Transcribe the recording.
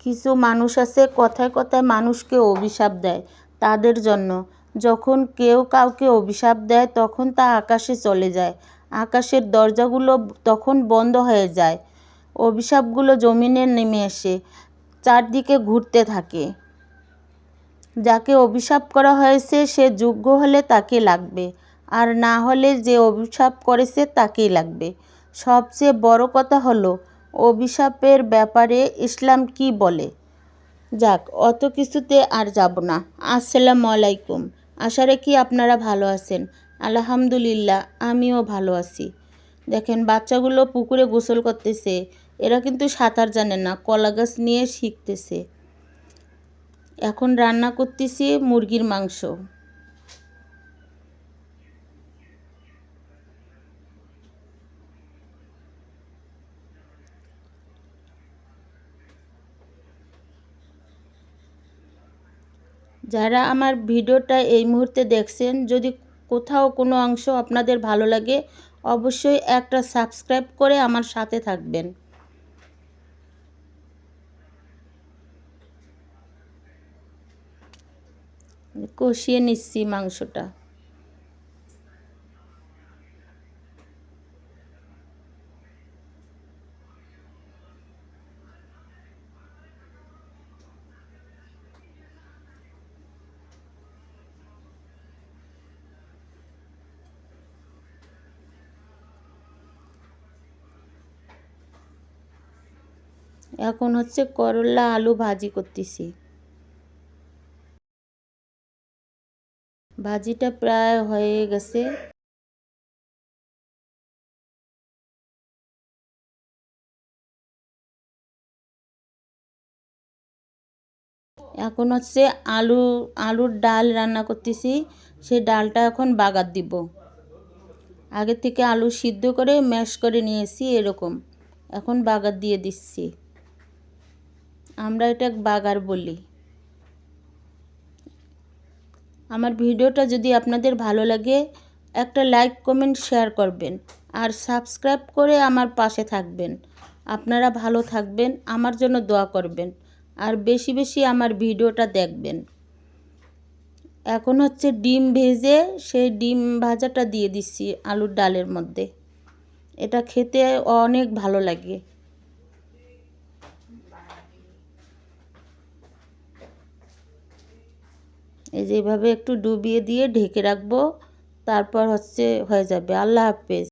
কিছু মানুষ আছে কথায় কথায় মানুষকে অভিশাপ দেয় তাদের জন্য। যখন কেউ কাউকে অভিশাপ দেয় তখন তা আকাশে চলে যায়, আকাশের দরজাগুলো তখন বন্ধ হয়ে যায়, অভিশাপগুলো জমিনে নেমে এসে চারদিকে ঘুরতে থাকে। যাকে অভিশাপ করা হয়েছে সে যোগ্য হলে তাকে লাগবে, আর না হলে যে অভিশাপ করেছে তাকেই লাগবে। সবচেয়ে বড় কথা হলো অভিশাপের ব্যাপারে ইসলাম কি বলে। যাক, অত কিছুতে আর যাব না। আসসালামু আলাইকুম। আশা রাখি আপনারা ভালো আছেন। আলহামদুলিল্লাহ, আমিও ভালো আছি। দেখেন বাচ্চাগুলো পুকুরে গোসল করতেছে। এরা কিন্তু সাঁতার জানে না, কলা গাছ নিয়ে শিখতেছে। এখন রান্না করতেছি মুরগির মাংস। যারা আমার ভিডিওটা এই মুহূর্তে দেখছেন, যদি কোথাও কোনো অংশ আপনাদের ভালো লাগে অবশ্যই একটা সাবস্ক্রাইব করে আমার সাথে থাকবেন। কষিয়ে নিচ্ছি মাংসটা। এখন হচ্ছে করলা আলু ভাজি করতেছি। ভাজিটা প্রায় হয়ে গেছে। এখন হচ্ছে আলুর ডাল রান্না করতেছি। সেই ডালটা এখন বাগার দিব। আগে থেকে আলু সিদ্ধ করে ম্যাশ করে নিয়েছি এরকম। এখন বাগার দিয়ে দিচ্ছি। আমরা এটা বাগার বলি। আমার ভিডিওটা যদি আপনাদের ভালো লাগে একটা লাইক কমেন্ট শেয়ার করবেন, আর সাবস্ক্রাইব করে আমার পাশে থাকবেন। আপনারা ভালো থাকবেন, আমার জন্য দোয়া করবেন, আর বেশি বেশি আমার ভিডিওটা দেখবেন। এখন হচ্ছে ডিম ভেজে সেই ডিম ভাজাটা দিয়ে দিচ্ছি আলুর ডালের মধ্যে। এটা খেতে অনেক ভালো লাগে। এই যেভাবে একটু ডুবিয়ে দিয়ে ঢেকে রাখবো, তারপর হচ্ছে হয়ে যাবে। আল্লাহ হাফেজ।